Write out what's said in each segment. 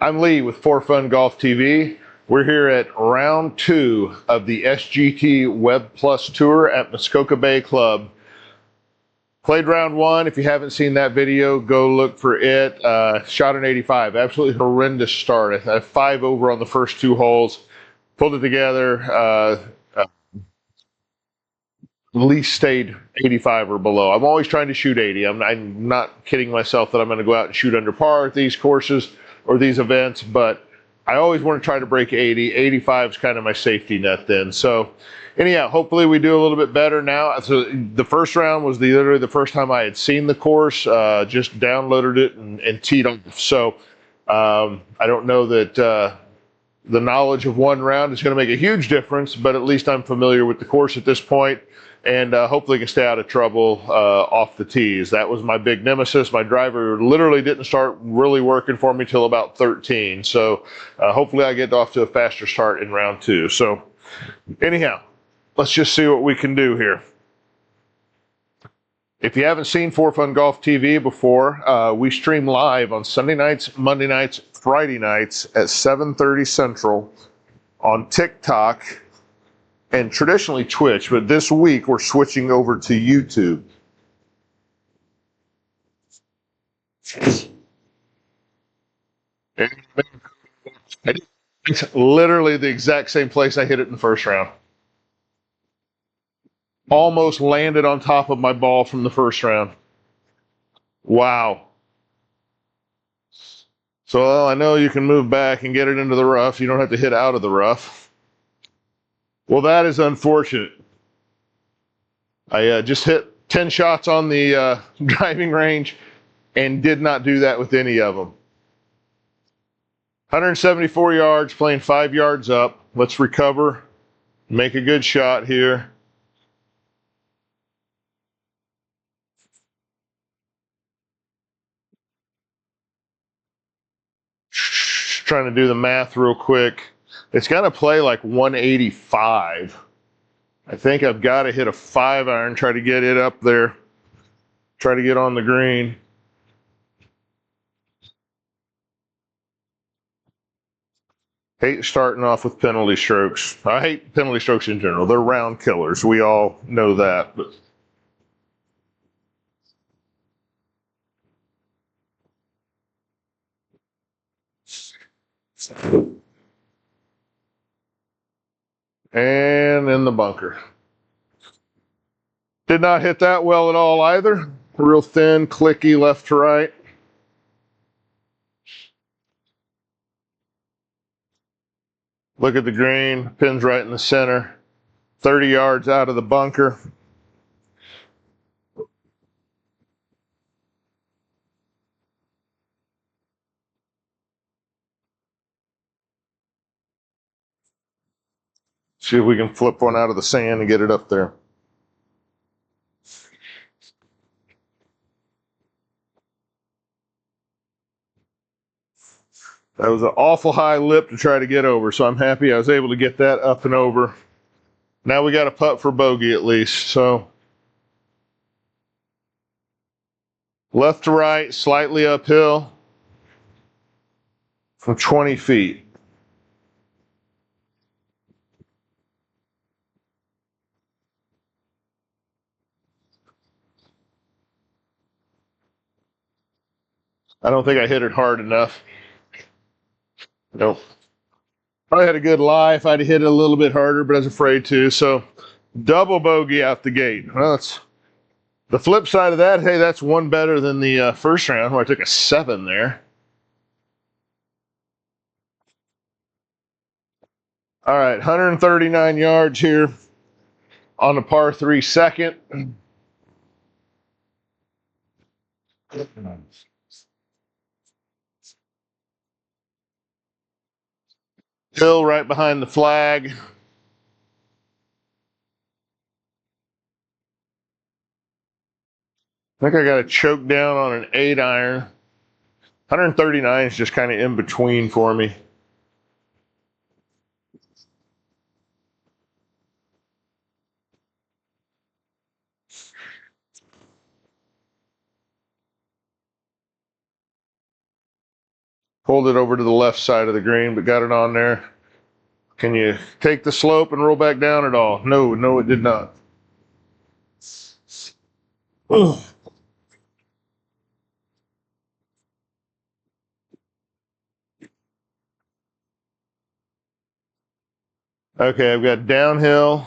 I'm Lee with For Fun Golf TV. We're here at round 2 of the SGT Web Plus Tour at Muskoka Bay Club. Played round 1. If you haven't seen that video, go look for it. Shot an 85. Absolutely horrendous start. I had 5 over on the first 2 holes. Pulled it together. At least stayed 85 or below. I'm always trying to shoot 80. I'm not kidding myself that I'm going to go out and shoot under par at these courses or these events, but I always want to try to break 80. 85 is kind of my safety net then. So anyhow, hopefully we do a little bit better now. So the first round was literally the first time I had seen the course, just downloaded it and teed off. So I don't know that the knowledge of one round is going to make a huge difference, but at least I'm familiar with the course at this point, and hopefully can stay out of trouble off the tees. That was my big nemesis. My driver literally didn't start really working for me till about 13, so hopefully I get off to a faster start in round 2. So anyhow, let's just see what we can do here. If you haven't seen For Fun Golf TV before, we stream live on Sunday nights, Monday nights, Friday nights at 7:30 Central on TikTok and traditionally Twitch, but this week we're switching over to YouTube. It's literally the exact same place I hit it in the first round. Almost landed on top of my ball from the first round. Wow. So I know you can move back and get it into the rough. You don't have to hit out of the rough. Well, that is unfortunate. I just hit 10 shots on the driving range and did not do that with any of them. 174 yards, playing 5 yards up. Let's recover, make a good shot here. Trying to do the math real quick. It's got to play like 185. I think I've got to hit a 5-iron, try to get it up there, try to get on the green. Hate starting off with penalty strokes. I hate penalty strokes in general. They're round killers. We all know that. But and in the bunker. Did not hit that well at all either. Real thin, clicky left to right. Look at the green, pins right in the center. 30 yards out of the bunker. See if we can flip one out of the sand and get it up there. That was an awful high lip to try to get over, so I'm happy I was able to get that up and over. Now we got a putt for bogey at least. So left to right, slightly uphill from 20 feet. I don't think I hit it hard enough. Nope. Probably had a good lie if I'd hit it a little bit harder, but I was afraid to. So double bogey out the gate. Well, that's the flip side of that. Hey, that's one better than the first round where I took a 7 there. All right, 139 yards here on the par 3 second. Hill right behind the flag. I think I got a choke down on an 8-iron. 139 is just kind of in between for me. Pulled it over to the left side of the green, but got it on there. Can you take the slope and roll back down at all? No, no, it did not. Ugh. Okay, I've got downhill.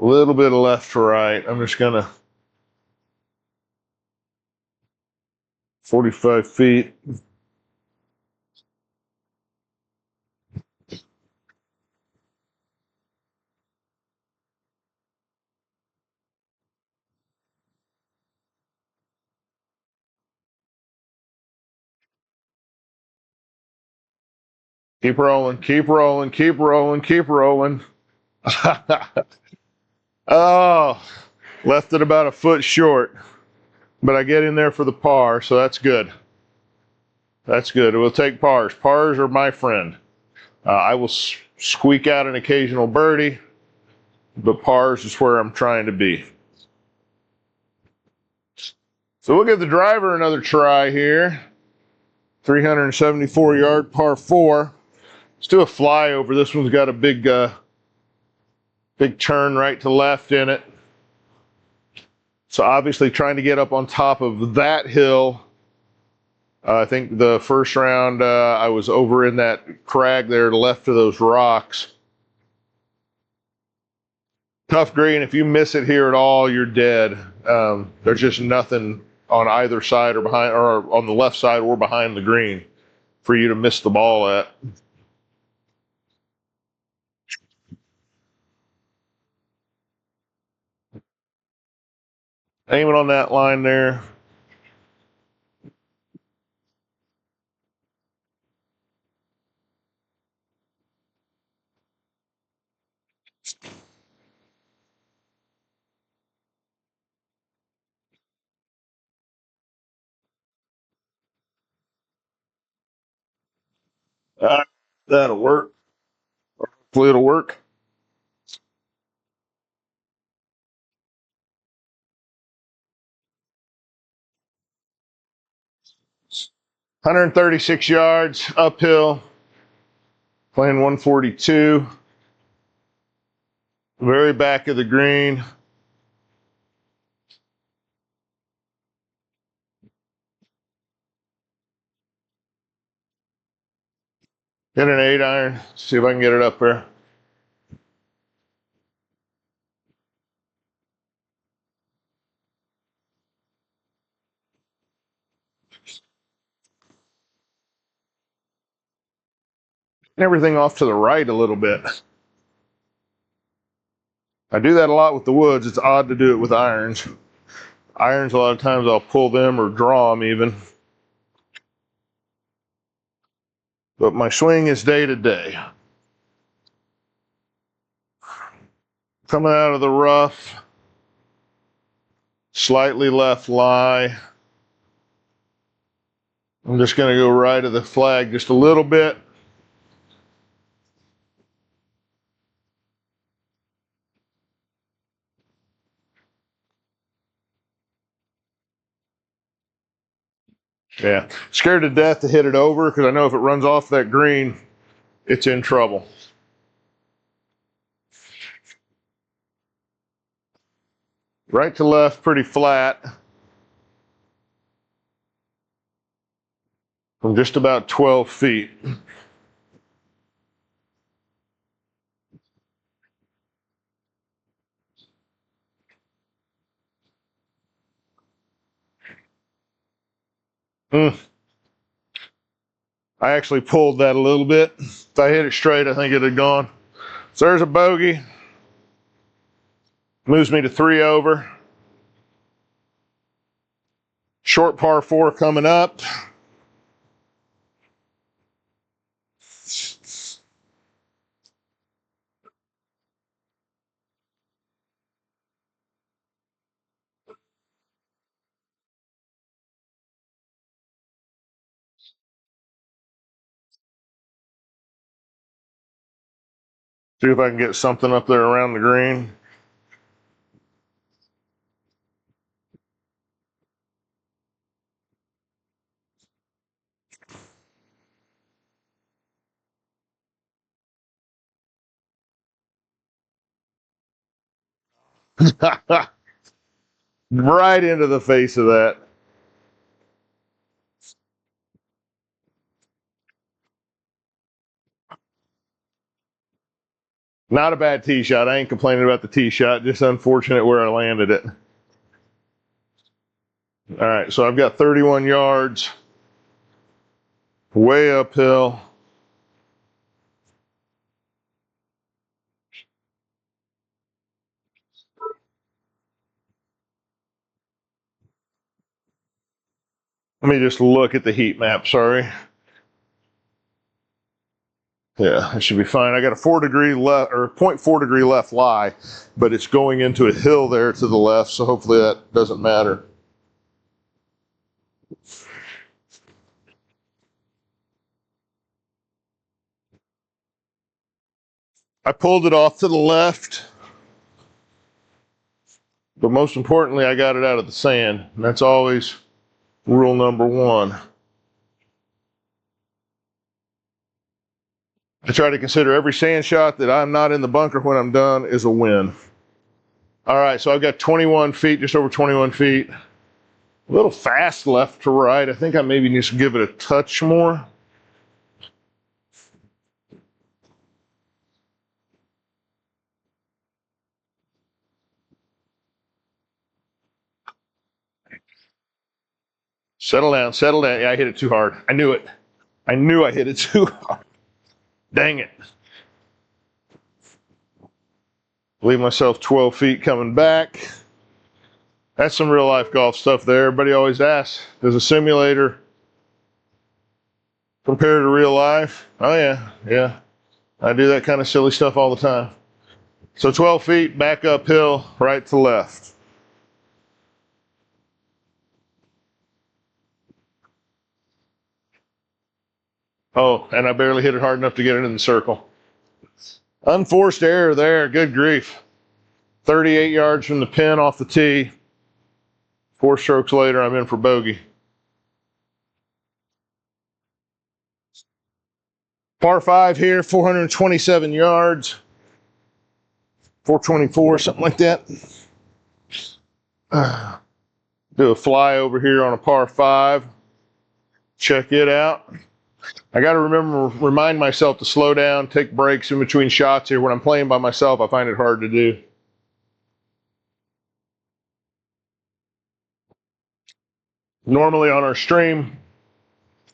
A little bit of left to right. I'm just gonna 45 feet. Keep rolling, keep rolling, keep rolling, keep rolling. Oh, left it about a foot short, but I get in there for the par, so that's good. That's good. We'll take pars. Pars are my friend. I will squeak out an occasional birdie, but pars is where I'm trying to be. So we'll give the driver another try here. 374-yard par 4. Let's do a flyover. This one's got a big turn right to left in it. So obviously trying to get up on top of that hill. I think the first round I was over in that crag there left of those rocks. Tough green. If you miss it here at all, you're dead. There's just nothing on either side or behind, or on the left side or behind the green for you to miss the ball at. Aiming on that line there. Uh, That'll work. Hopefully it'll work. 136 yards uphill, playing 142. Very back of the green. Hit an 8-iron. See if I can get it up there. Everything off to the right a little bit. I do that a lot with the woods. It's odd to do it with irons. Irons, a lot of times I'll pull them or draw them even. But my swing is day to day. Coming out of the rough, slightly left lie. I'm just going to go right of the flag just a little bit. Yeah, scared to death to hit it over because I know if it runs off that green, it's in trouble. Right to left, pretty flat. From just about 12 feet. I actually pulled that a little bit. If I hit it straight, I think it had gone. So there's a bogey. Moves me to 3 over. Short par 4 coming up. See if I can get something up there around the green. Right into the face of that. Not a bad tee shot. I ain't complaining about the tee shot. Just unfortunate where I landed it. All right, so I've got 31 yards, way uphill. Let me just look at the heat map. Sorry. Yeah, it should be fine. I got a 4-degree left or 0.4 degree left lie, but it's going into a hill there to the left, so hopefully that doesn't matter. I pulled it off to the left, but most importantly, I got it out of the sand. And that's always rule number one. I try to consider every sand shot that I'm not in the bunker when I'm done is a win. All right, so I've got 21 feet, just over 21 feet. A little fast left to right. I think I maybe need to give it a touch more. Settle down, settle down. Yeah, I hit it too hard. I knew it. I knew I hit it too hard. Dang it. Leave myself 12 feet coming back. That's some real life golf stuff there. Everybody always asks, does a simulator compare to real life? Oh yeah, yeah. I do that kind of silly stuff all the time. So 12 feet, back uphill, right to left. Oh, and I barely hit it hard enough to get it in the circle. Unforced error there, good grief. 38 yards from the pin off the tee. 4 strokes later, I'm in for bogey. Par 5 here, 427 yards. 424, something like that. Do a fly over here on a par 5. Check it out. I got to remind myself to slow down, take breaks in between shots here. When I'm playing by myself, I find it hard to do. Normally on our stream,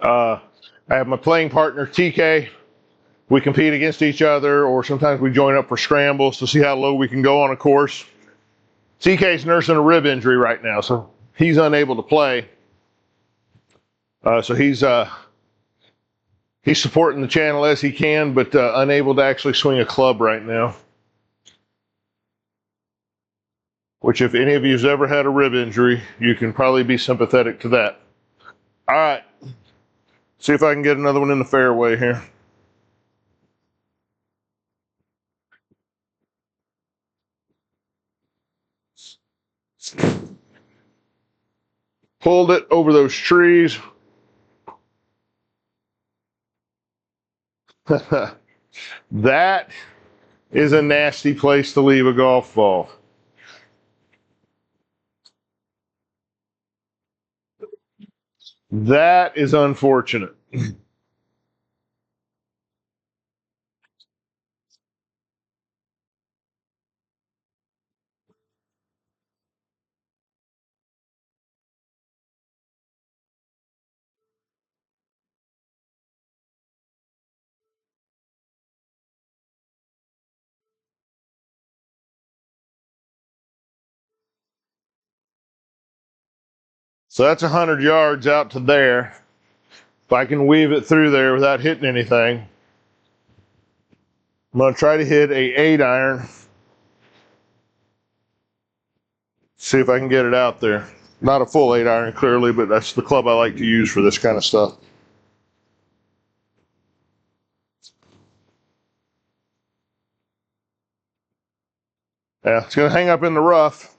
I have my playing partner, TK. We compete against each other, or sometimes we join up for scrambles to see how low we can go on a course. TK's nursing a rib injury right now, so he's unable to play. So he's supporting the channel as he can, but unable to actually swing a club right now. Which, if any of you's ever had a rib injury, you can probably be sympathetic to that. All right. See if I can get another one in the fairway here. Pulled it over those trees. That is a nasty place to leave a golf ball. That is unfortunate. So that's 100 yards out to there. If I can weave it through there without hitting anything, I'm going to try to hit a 8-iron. See if I can get it out there. Not a full 8-iron, clearly, but that's the club I like to use for this kind of stuff. Yeah, it's going to hang up in the rough,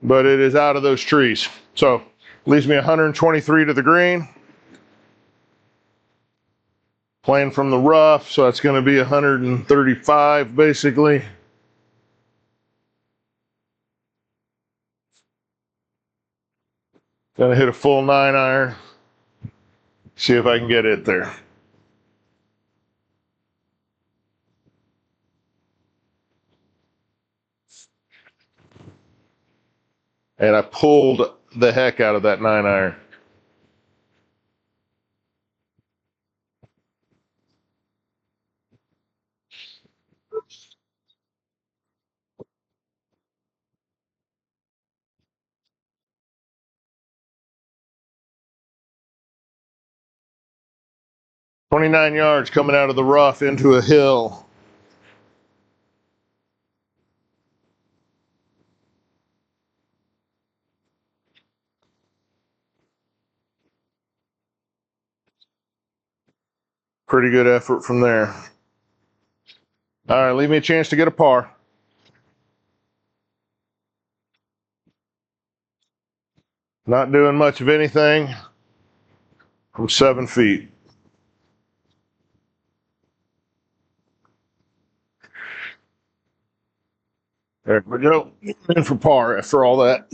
but it is out of those trees. So leaves me 123 to the green. Playing from the rough, so that's going to be 135 basically. Gonna hit a full 9-iron. See if I can get it there. And I pulled the heck out of that 9-iron. "29 yards coming out of the rough into a hill." Pretty good effort from there. All right, leave me a chance to get a par. Not doing much of anything from 7 feet. There we go. In for par after all that.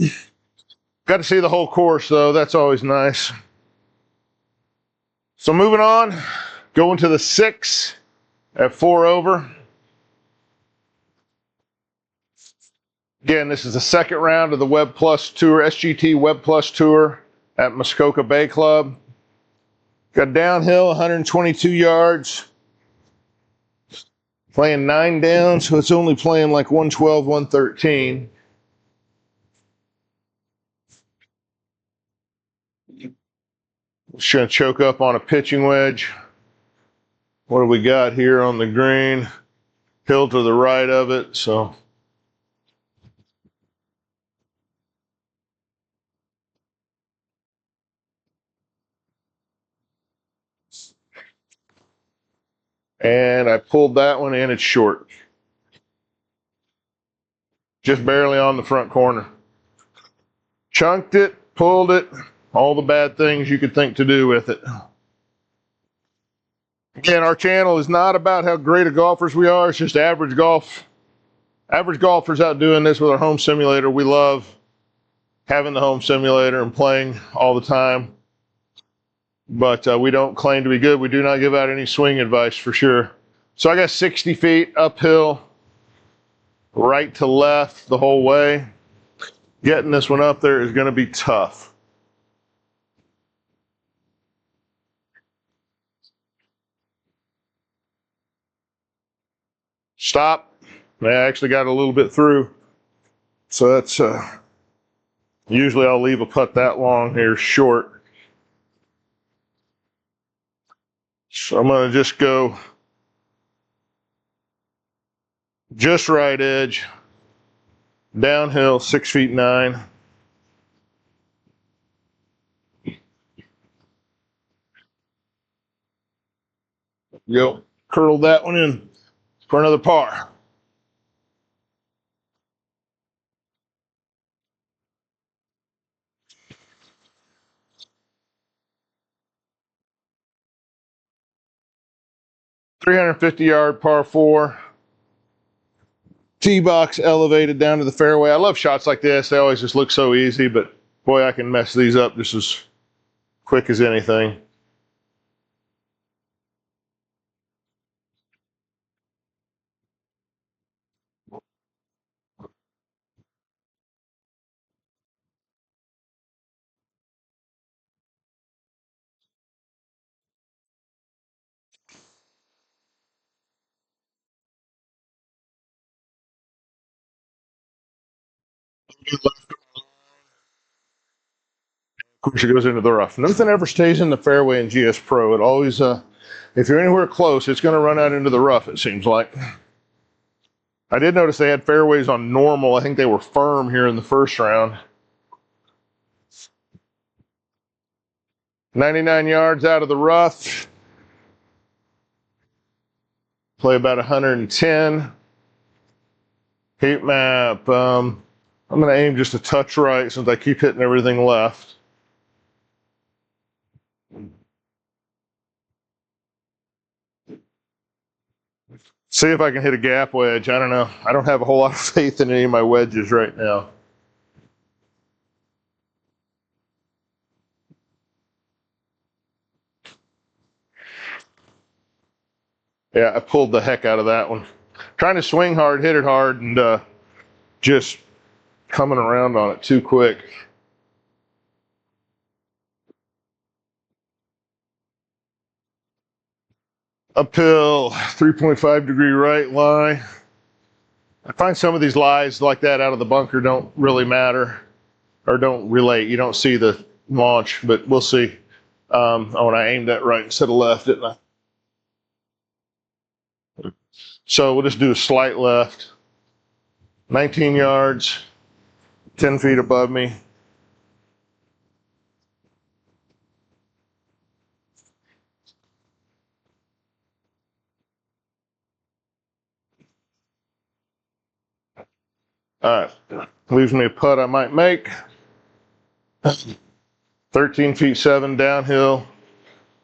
Got to see the whole course, though. That's always nice. So moving on, going to the 6 at 4 over. Again, this is the second round of the Web Plus Tour, SGT Web Plus Tour at Muskoka Bay Club. Got downhill, 122 yards. Playing 9 down, so it's only playing like 112, 113. Just gonna choke up on a pitching wedge. What do we got here on the green? Hill to the right of it, so. And I pulled that one in, it's short. Just barely on the front corner. Chunked it, pulled it, all the bad things you could think to do with it. Again, our channel is not about how great of golfers we are, it's just average golf. Average golfers out doing this with our home simulator. We love having the home simulator and playing all the time. But we don't claim to be good. We do not give out any swing advice for sure. So I got 60 feet uphill, right to left the whole way. Getting this one up there is going to be tough. Stop. I actually got a little bit through. So that's, usually I'll leave a putt that long here short. So I'm going to just go just right edge, downhill, 6 feet 9. Go, curled that one in for another par. "350-yard par 4. Tee box elevated down to the fairway." I love shots like this. They always just look so easy, but boy, I can mess these up just as quick as anything. Of course, it goes into the rough. Nothing ever stays in the fairway in GS Pro. It always, if you're anywhere close, it's going to run out into the rough, it seems like. I did notice they had fairways on normal. I think they were firm here in the first round. 99 yards out of the rough. Play about 110. Heat map. I'm going to aim just a touch right since I keep hitting everything left. See if I can hit a gap wedge. I don't know. I don't have a whole lot of faith in any of my wedges right now. Yeah, I pulled the heck out of that one. Trying to swing hard, hit it hard, and just coming around on it too quick. Uphill, 3.5 degree right lie. I find some of these lies like that out of the bunker don't really matter or don't relate. You don't see the launch, but we'll see. Oh, and I aimed that right instead of left, didn't I? So we'll just do a slight left. 19 yards, 10 feet above me. All right, leaves me a putt I might make. 13 feet 7 downhill,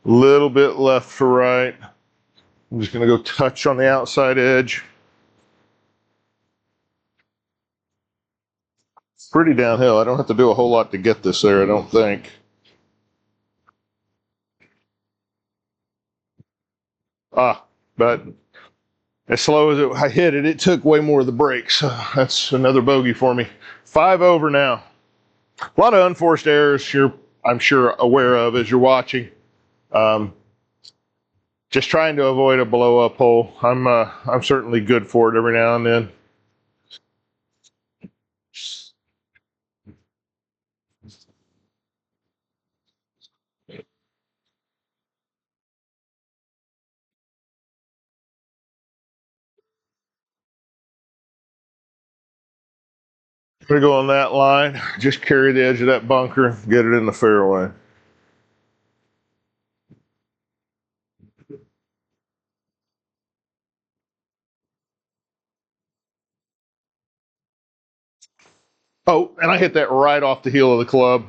little bit left to right. I'm just gonna go touch on the outside edge. Pretty downhill. I don't have to do a whole lot to get this there, I don't think. But as slow as I hit it, it took way more of the brakes. So that's another bogey for me. 5 over now. A lot of unforced errors I'm sure aware of as you're watching. Um, just trying to avoid a blow up hole. I'm certainly good for it every now and then. I'm gonna go on that line. Just carry the edge of that bunker, get it in the fairway. Oh, and I hit that right off the heel of the club.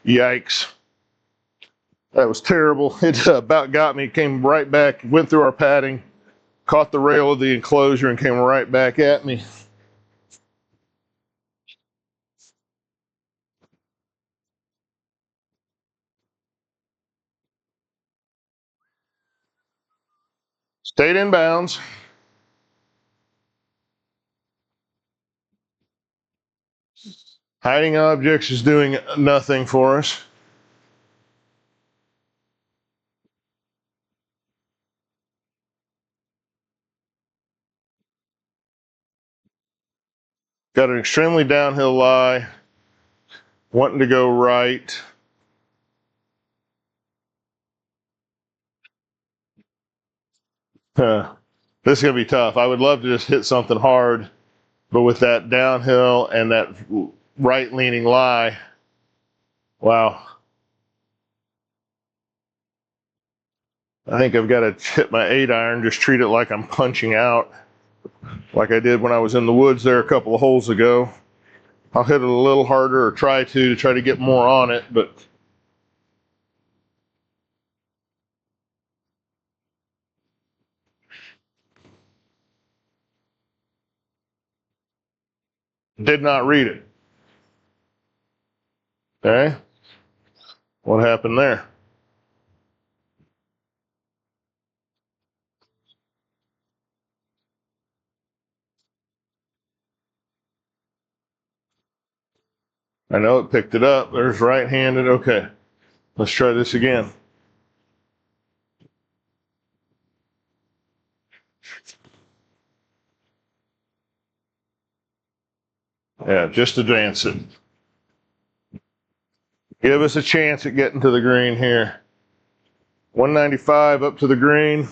Yikes. That was terrible. It about got me. Came right back, went through our padding, caught the rail of the enclosure, and came right back at me. Stayed in bounds. Hiding objects is doing nothing for us. Got an extremely downhill lie. Wanting to go right. This is going to be tough. I would love to just hit something hard, but with that downhill and that right leaning lie, wow. I think I've got to hit my 8-iron, just treat it like I'm punching out, like I did when I was in the woods there a couple of holes ago. I'll hit it a little harder or try to get more on it, but did not read it. Okay, what happened there? I know it picked it up. There's right-handed. Okay, let's try this again. Yeah, just advance it. Give us a chance at getting to the green here. 195 up to the green.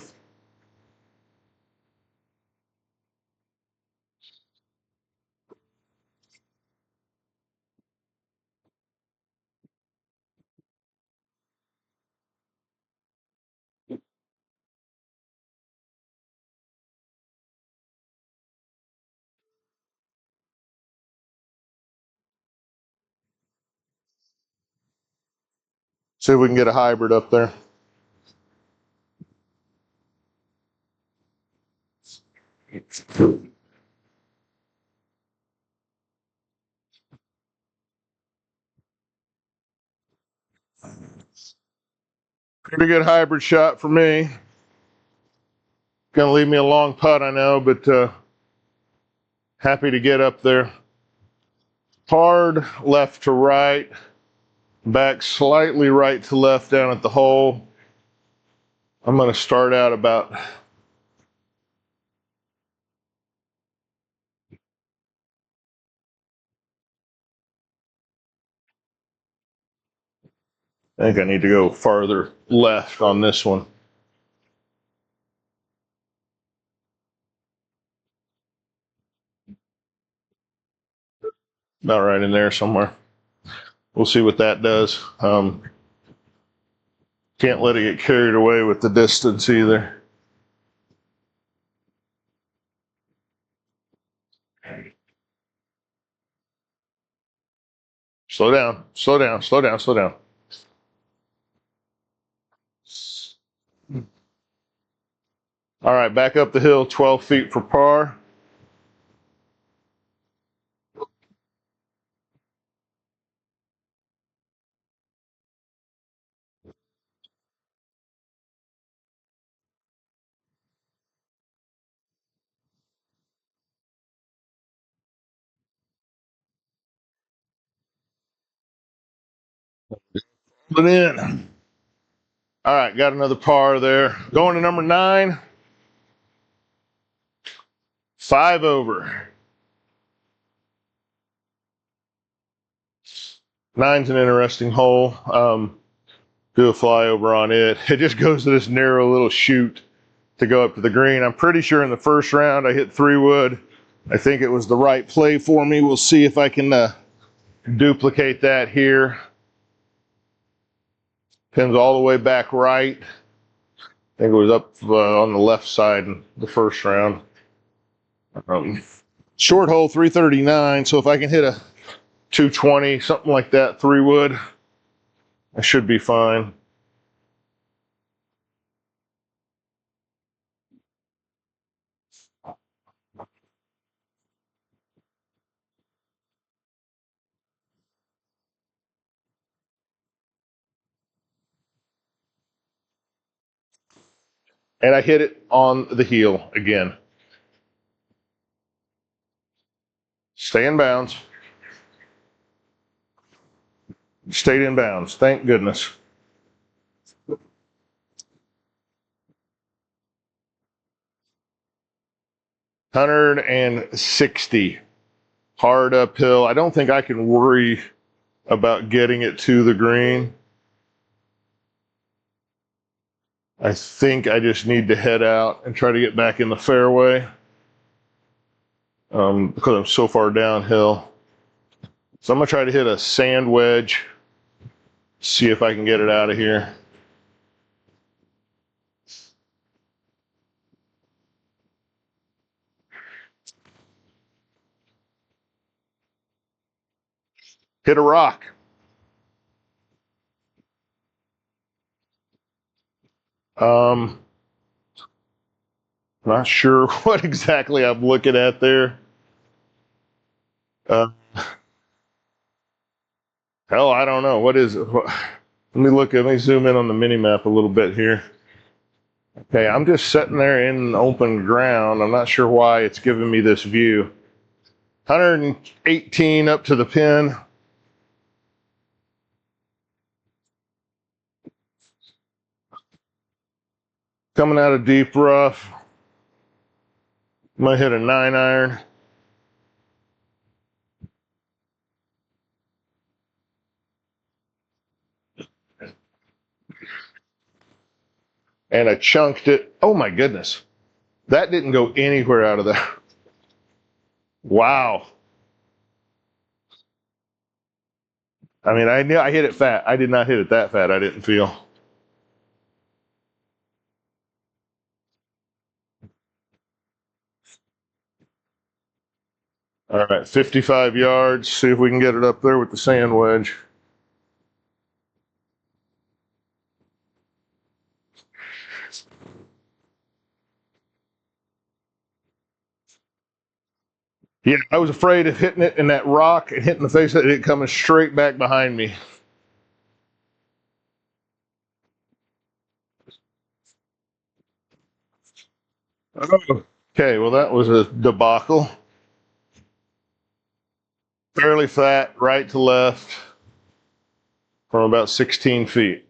See if we can get a hybrid up there. Pretty good hybrid shot for me. Gonna leave me a long putt, I know, but happy to get up there. Hard left to right, back slightly right to left down at the hole. I'm gonna start out about I think I need to go farther left on this one. About right in there somewhere. We'll see what that does. Can't let it get carried away with the distance either. Slow down, slow down, slow down, slow down. All right, back up the hill, 12 feet for par. Put in. All right, got another par there. Going to number 9. 5 over. 9's an interesting hole. Do a flyover on it. It just goes to this narrow little chute to go up to the green. I'm pretty sure in the first round I hit 3-wood. I think it was the right play for me. We'll see if I can duplicate that here. Pins all the way back right. I think it was up on the left side in the first round. Short hole 339, so if I can hit a 220, something like that, 3-wood, I should be fine. And I hit it on the heel again. Stay in bounds. Stayed in bounds, thank goodness. 160. Hard uphill. I don't think I can worry about getting it to the green. I think I just need to head out and try to get back in the fairway because I'm so far downhill. So I'm going to try to hit a sand wedge, see if I can get it out of here. Hit a rock. Not sure what exactly I'm looking at there. Uh, hell, I don't know. What is it? Let me zoom in on the mini map a little bit here. Okay, I'm just sitting there in open ground. I'm not sure why it's giving me this view. 118 up to the pin. Coming out of deep rough. Might hit a 9-iron. And I chunked it. Oh my goodness. That didn't go anywhere out of there. Wow. I mean, I knew I hit it fat. I did not hit it that fat, I didn't feel. All right, 55 yards. See if we can get it up there with the sand wedge. Yeah, I was afraid of hitting it in that rock and hitting the face of it coming straight back behind me. Okay, well, that was a debacle. Fairly flat, right to left, from about 16 feet.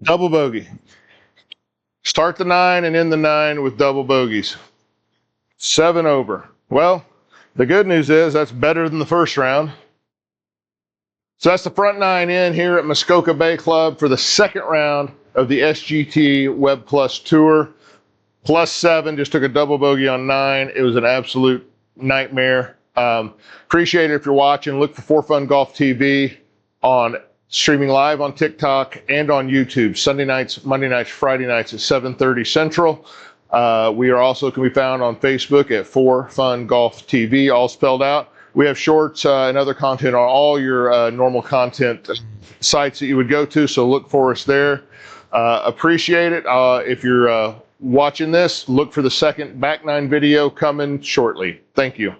Double bogey. Start the 9 and end the 9 with double bogeys. 7 over. Well, the good news is that's better than the first round. So that's the front 9 in here at Muskoka Bay Club for the second round of the SGT Web Plus Tour. +7, just took a double bogey on 9. It was an absolute nightmare. Appreciate it if you're watching. Look for For Fun Golf TV on streaming live on TikTok and on YouTube, Sunday nights, Monday nights, Friday nights at 7:30 Central. We are also can be found on Facebook at For Fun Golf TV, all spelled out. We have shorts and other content on all your normal content sites that you would go to, so look for us there. Appreciate it. If you're watching this, look for the second back 9 video coming shortly. Thank you.